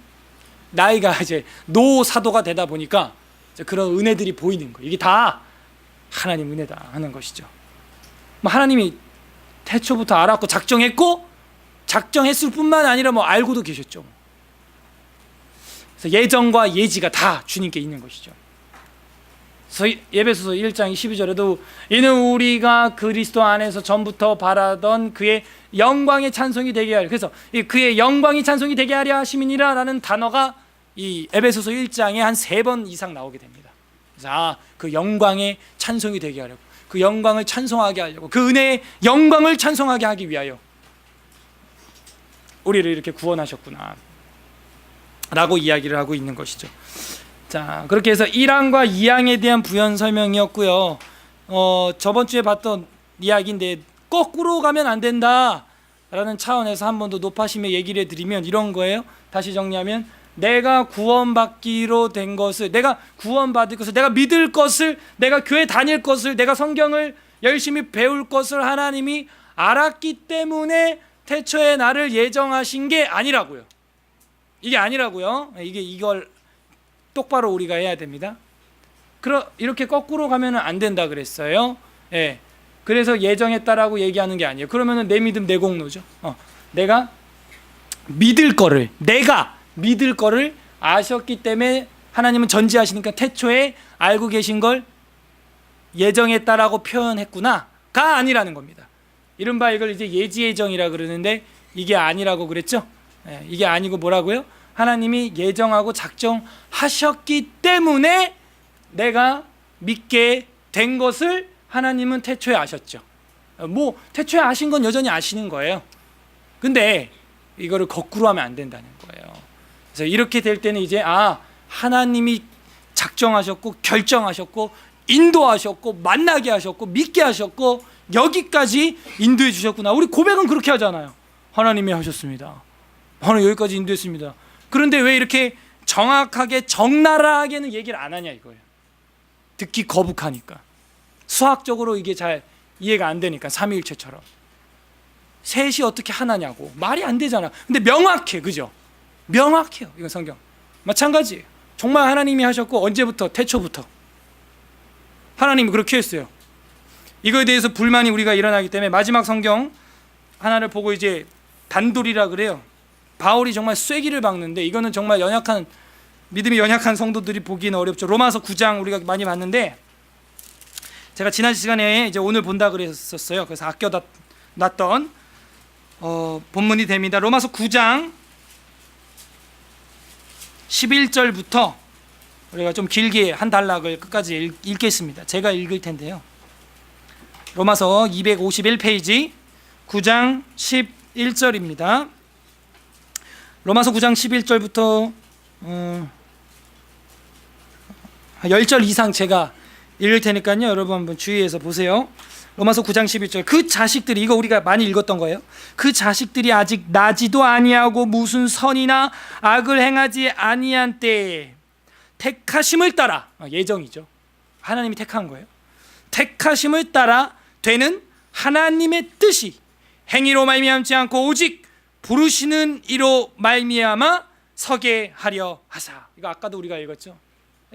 나이가 이제 노 사도가 되다 보니까 이제 그런 은혜들이 보이는 거예요. 이게 다 하나님 은혜다 하는 것이죠. 뭐 하나님이 태초부터 알았고 작정했고, 작정했을 뿐만 아니라 뭐 알고도 계셨죠. 그래서 예정과 예지가 다 주님께 있는 것이죠. 그래서 에베소서 1장 12절에도 이는 우리가 그리스도 안에서 전부터 바라던 그의 영광의 찬송이 되게 하려. 그래서 그의 영광이 찬송이 되게 하려 하심이니라 라는 단어가 이 에베소서 1장에 한 3번 이상 나오게 됩니다. 그래서 그 영광의 찬송이 되게 하려고, 그 영광을 찬송하게 하려고, 그 은혜의 영광을 찬송하게 하기 위하여 우리를 이렇게 구원하셨구나 라고 이야기를 하고 있는 것이죠. 자, 그렇게 해서 1항과 2항에 대한 부연 설명이었고요. 저번 주에 봤던 이야기인데 거꾸로 가면 안 된다 라는 차원에서 한 번 더 높아심에 얘기를 해드리면 이런 거예요. 다시 정리하면 내가 구원받기로 된 것을, 내가 구원받을 것을, 내가 믿을 것을, 내가 교회 다닐 것을, 내가 성경을 열심히 배울 것을 하나님이 알았기 때문에 태초에 나를 예정하신 게 아니라고요. 이게 아니라고요. 이걸 똑바로 우리가 해야 됩니다. 이렇게 거꾸로 가면 안 된다 그랬어요. 예. 그래서 예정했다라고 얘기하는 게 아니에요. 그러면은 내 믿음 내 공로죠. 내가 믿을 거를 아셨기 때문에 하나님은 전지하시니까 태초에 알고 계신 걸 예정했다라고 표현했구나가 아니라는 겁니다. 이른바 이걸 이제 예지예정이라 그러는데 이게 아니라고 그랬죠. 이게 아니고 뭐라고요? 하나님이 예정하고 작정하셨기 때문에 내가 믿게 된 것을 하나님은 태초에 아셨죠. 태초에 아신 건 여전히 아시는 거예요. 근데 이거를 거꾸로 하면 안 된다는 거예요. 그래서 이렇게 될 때는 이제 하나님이 작정하셨고 결정하셨고 인도하셨고 만나게 하셨고 믿게 하셨고 여기까지 인도해 주셨구나. 우리 고백은 그렇게 하잖아요. 하나님이 하셨습니다. 하나님 여기까지 인도했습니다. 그런데 왜 이렇게 정확하게 적나라하게는 얘기를 안 하냐 이거예요. 듣기 거북하니까. 수학적으로 이게 잘 이해가 안 되니까. 삼위일체처럼 셋이 어떻게 하나냐고 말이 안 되잖아. 근데 명확해, 그죠? 명확해요. 이건 성경 마찬가지예요. 정말 하나님이 하셨고 언제부터? 태초부터 하나님이 그렇게 했어요. 이거에 대해서 불만이 우리가 일어나기 때문에 마지막 성경 하나를 보고 이제 단돌이라 그래요. 바울이 정말 쐐기를 박는데 이거는 정말 믿음이 연약한 성도들이 보기는 어렵죠. 로마서 9장 우리가 많이 봤는데 제가 지난 시간에 이제 오늘 본다 그랬었어요. 그래서 아껴놨던 본문이 됩니다. 로마서 9장 11절부터 우리가 좀 길게 한 단락을 끝까지 읽겠습니다. 제가 읽을 텐데요. 로마서 251페이지 9장 11절입니다. 로마서 9장 11절부터 10절 이상 제가 읽을 테니까요. 여러분 한번 주의해서 보세요. 로마서 9장 11절. 그 자식들이, 이거 우리가 많이 읽었던 거예요. 그 자식들이 아직 나지도 아니하고 무슨 선이나 악을 행하지 아니한 때에 택하심을 따라, 예정이죠. 하나님이 택한 거예요. 택하심을 따라 되는 하나님의 뜻이 행위로 말미암지 않고 오직 부르시는 이로 말미암아 서게 하려 하사. 이거 아까도 우리가 읽었죠.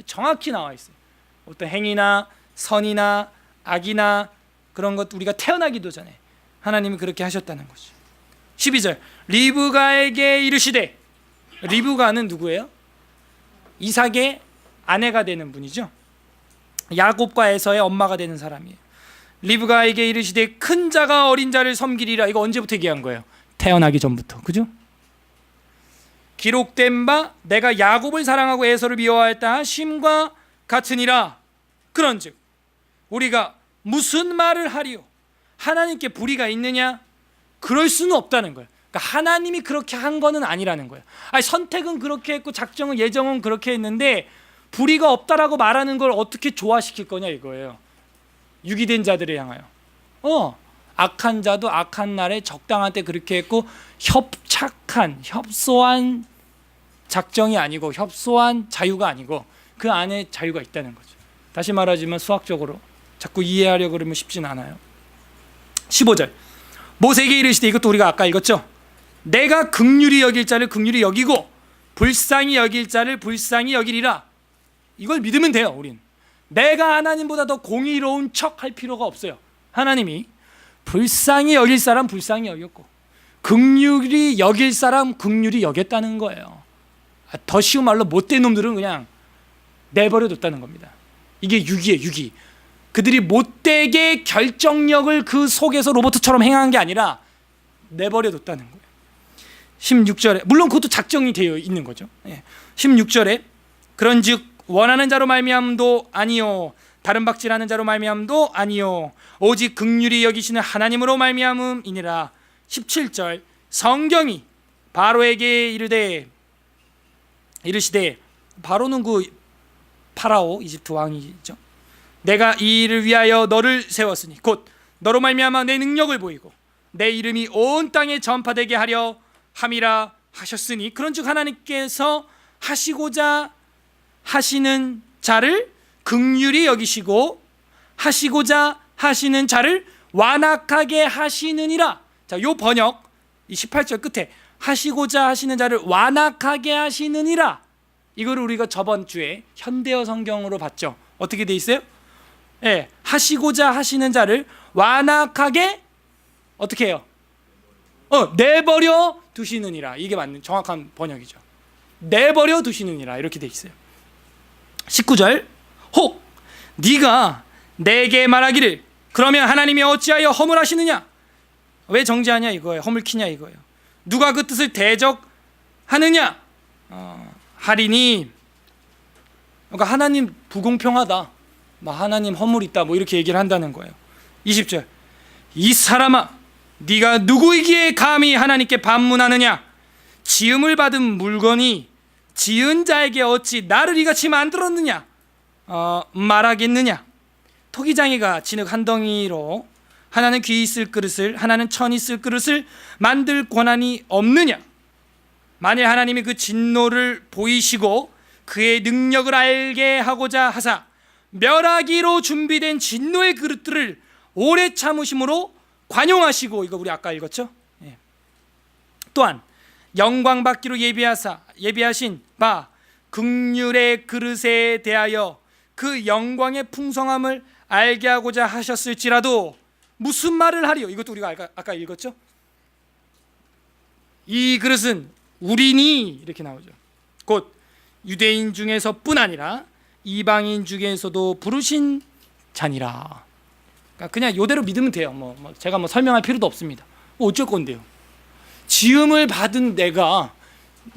정확히 나와 있어요. 어떤 행위나 선이나 악이나 그런 것 우리가 태어나기도 전에 하나님이 그렇게 하셨다는 거죠. 12절. 리브가에게 이르시되, 리브가는 누구예요? 이삭의 아내가 되는 분이죠. 야곱과 에서의 엄마가 되는 사람이에요. 리브가에게 이르시되 큰 자가 어린 자를 섬기리라. 이거 언제부터 얘기한 거예요? 태어나기 전부터. 그죠? 기록된 바 내가 야곱을 사랑하고 에서를 미워하였다 하심과 같으니라. 그런즉 우리가 무슨 말을 하리요? 하나님께 불의가 있느냐? 그럴 수는 없다는 거예요. 그러니까 하나님이 그렇게 한 거는 아니라는 거예요. 선택은 그렇게 했고 작정은 예정은 그렇게 했는데 불의가 없다라고 말하는 걸 어떻게 조화시킬 거냐 이거예요. 유기된 자들을 향하여. 악한 자도 악한 날에 적당한 때 그렇게 했고 협소한 작정이 아니고 협소한 자유가 아니고 그 안에 자유가 있다는 거죠. 다시 말하지만 수학적으로 자꾸 이해하려고 그러면 쉽진 않아요. 15절. 모세에게 이르시되, 이것도 우리가 아까 읽었죠. 내가 긍휼히 여길 자를 긍휼히 여기고 불쌍히 여길 자를 불쌍히 여기리라. 이걸 믿으면 돼요. 우린 내가 하나님보다 더 공의로운 척 할 필요가 없어요. 하나님이 불쌍히 여길 사람 불쌍히 여겼고 긍휼히 여길 사람 긍휼히 여겼다는 거예요. 더 쉬운 말로 못된 놈들은 그냥 내버려뒀다는 겁니다. 이게 유기예요. 유기. 그들이 못되게 결정력을 그 속에서 로봇처럼 행한 게 아니라 내버려뒀다는 거예요. 16절에 물론 그것도 작정이 되어 있는 거죠. 16절에 그런즉 원하는 자로 말미암도 아니요 다른 박질하는 자로 말미암도 아니요 오직 긍휼히 여기시는 하나님으로 말미암음이니라. 17절. 성경이 바로에게 이르시되, 바로는 그 파라오 이집트 왕이죠. 내가 이 일을 위하여 너를 세웠으니 곧 너로 말미암아 내 능력을 보이고 내 이름이 온 땅에 전파되게 하려 함이라 하셨으니. 그런즉 하나님께서 하시고자 하시는 자를 긍휼히 여기시고 하시고자 하시는 자를 완악하게 하시느니라. 자, 요 번역 이 18절 끝에 하시고자 하시는 자를 완악하게 하시느니라. 이거를 우리가 저번 주에 현대어 성경으로 봤죠. 어떻게 돼 있어요? 예, 하시고자 하시는 자를 완악하게 어떻게 해요? 내버려 두시느니라. 이게 맞는 정확한 번역이죠. 내버려 두시느니라 이렇게 돼 있어요. 19절 혹 네가 내게 말하기를 그러면 하나님이 어찌하여 허물하시느냐? 왜 정죄하냐 이거예요. 허물키냐 이거예요. 누가 그 뜻을 대적하느냐? 하리니 그러니까 하나님 불공평하다, 하나님 허물 있다, 이렇게 얘기를 한다는 거예요. 20절 이 사람아 네가 누구이기에 감히 하나님께 반문하느냐? 지음을 받은 물건이 지은 자에게 어찌 나를 이같이 만들었느냐? 말하겠느냐? 토기장이가 진흙 한 덩이로 하나는 귀 있을 그릇을 하나는 천 있을 그릇을 만들 권한이 없느냐? 만일 하나님이 그 진노를 보이시고 그의 능력을 알게 하고자 하사 멸하기로 준비된 진노의 그릇들을 오래 참으심으로 관용하시고, 이거 우리 아까 읽었죠? 예. 또한 영광 받기로 예비하신 바 긍휼의 그릇에 대하여 그 영광의 풍성함을 알게 하고자 하셨을지라도 무슨 말을 하리요? 이것도 우리가 아까 읽었죠? 이 그릇은 우리니 이렇게 나오죠. 곧 유대인 중에서뿐 아니라 이방인 중에서도 부르신 자니라. 그러니까 그냥 이대로 믿으면 돼요. 제가 설명할 필요도 없습니다. 어쩔 건데요. 지음을 받은 내가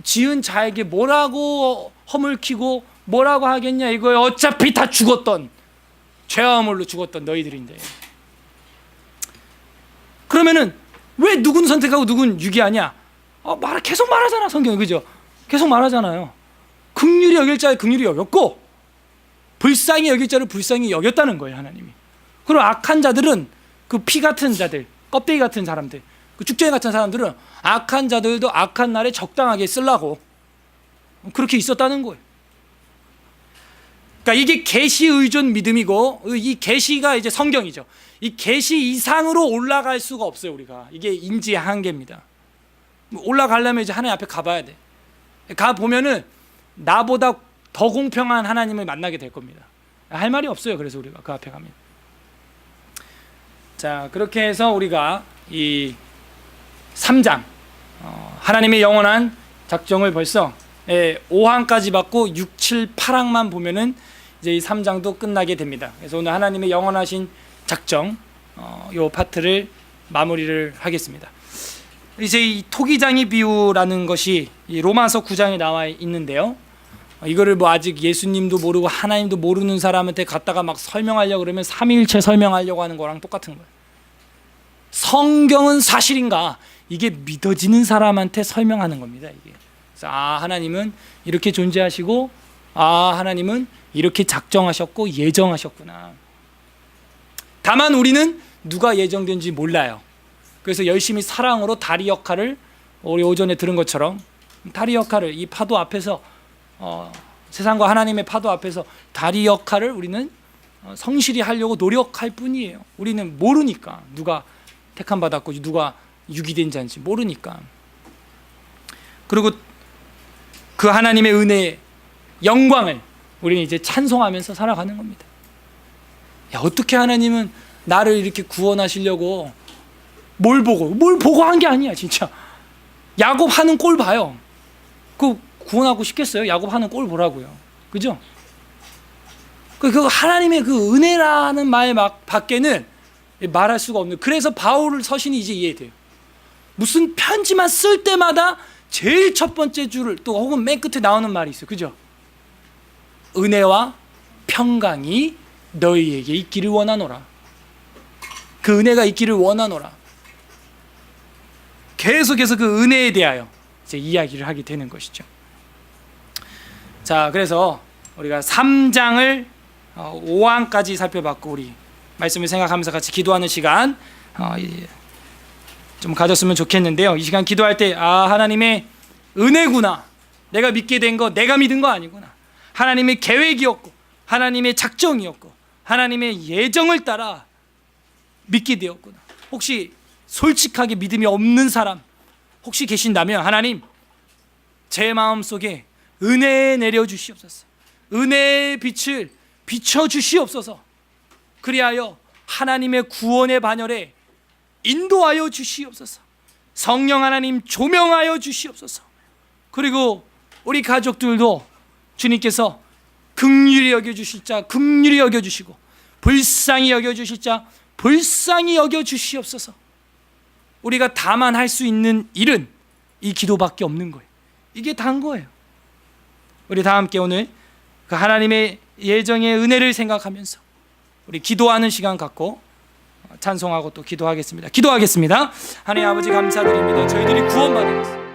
지은 자에게 뭐라고 허물키고 뭐라고 하겠냐 이거예요. 어차피 다 죽었던, 죄와 허물로 죽었던 너희들인데. 그러면은 왜 누군 선택하고 누군 유기하냐? 계속 말하잖아 성경이, 그죠? 계속 말하잖아요. 긍휼히 여길 자를 긍휼히 여겼고 불쌍히 여길 자를 불쌍히 여겼다는 거예요 하나님이. 그리고 악한 자들은 그 피 같은 자들, 껍데기 같은 사람들, 그 죽쟁이 같은 사람들은 악한 자들도 악한 날에 적당하게 쓰려고 그렇게 있었다는 거예요. 그러니까 이게 계시 의존 믿음이고, 이 계시가 이제 성경이죠. 이 계시 이상으로 올라갈 수가 없어요 우리가. 이게 인지의 한계입니다. 올라가려면 이제 하나님 앞에 가봐야 돼. 가 보면은 나보다 더 공평한 하나님을 만나게 될 겁니다. 할 말이 없어요. 그래서 우리가 그 앞에 가면. 자, 그렇게 해서 우리가 이 3장 하나님의 영원한 작정을 벌써 5항까지 받고 6, 7, 8항만 보면은 이제 이 3장도 끝나게 됩니다. 그래서 오늘 하나님의 영원하신 작정 요 파트를 마무리를 하겠습니다. 이제 이 토기장이 비유라는 것이 이 로마서 9장에 나와 있는데요. 이거를 아직 예수님도 모르고 하나님도 모르는 사람한테 갖다가 막 설명하려고 그러면 삼위일체 설명하려고 하는 거랑 똑같은 거예요. 성경은 사실인가? 이게 믿어지는 사람한테 설명하는 겁니다. 이게. 그래서 하나님은 이렇게 존재하시고 하나님은 이렇게 작정하셨고 예정하셨구나. 다만 우리는 누가 예정된지 몰라요. 그래서 열심히 사랑으로 다리 역할을, 우리 오전에 들은 것처럼 다리 역할을 이 파도 앞에서 세상과 하나님의 파도 앞에서 다리 역할을 우리는 성실히 하려고 노력할 뿐이에요. 우리는 모르니까 누가 택함 받았고 누가 유기된 자인지 모르니까. 그리고 그 하나님의 은혜의 영광을 우리는 이제 찬송하면서 살아가는 겁니다. 야, 어떻게 하나님은 나를 이렇게 구원하시려고 뭘 보고 한 게 아니야 진짜. 야곱 하는 꼴 봐요. 그 구원하고 싶겠어요? 야곱 하는 꼴 보라고요. 그죠? 그 하나님의 그 은혜라는 말 밖에는 말할 수가 없는. 그래서 바울 서신이 이제 이해돼요. 무슨 편지만 쓸 때마다 제일 첫 번째 줄을 또 혹은 맨 끝에 나오는 말이 있어요. 그죠? 은혜와 평강이 너희에게 있기를 원하노라. 그 은혜가 있기를 원하노라. 계속해서 그 은혜에 대하여 이제 이야기를 하게 되는 것이죠. 자, 그래서 우리가 3장을 5항까지 살펴봤고, 우리 말씀을 생각하면서 같이 기도하는 시간 좀 가졌으면 좋겠는데요. 이 시간 기도할 때 하나님의 은혜구나, 내가 믿게 된 거 내가 믿은 거 아니구나. 하나님의 계획이었고 하나님의 작정이었고 하나님의 예정을 따라 믿게 되었구나. 혹시 솔직하게 믿음이 없는 사람 혹시 계신다면 하나님 제 마음속에 은혜 내려주시옵소서. 은혜의 빛을 비춰주시옵소서. 그리하여 하나님의 구원의 반열에 인도하여 주시옵소서. 성령 하나님 조명하여 주시옵소서. 그리고 우리 가족들도 주님께서 긍휼히 여겨주실 자 긍휼히 여겨주시고 불쌍히 여겨주실 자 불쌍히 여겨주시옵소서. 우리가 다만 할 수 있는 일은 이 기도밖에 없는 거예요. 이게 다인 거예요. 우리 다 함께 오늘 그 하나님의 예정의 은혜를 생각하면서 우리 기도하는 시간 갖고 찬송하고 또 기도하겠습니다. 기도하겠습니다. 하나님 아버지 감사드립니다. 저희들이 구원받은 것을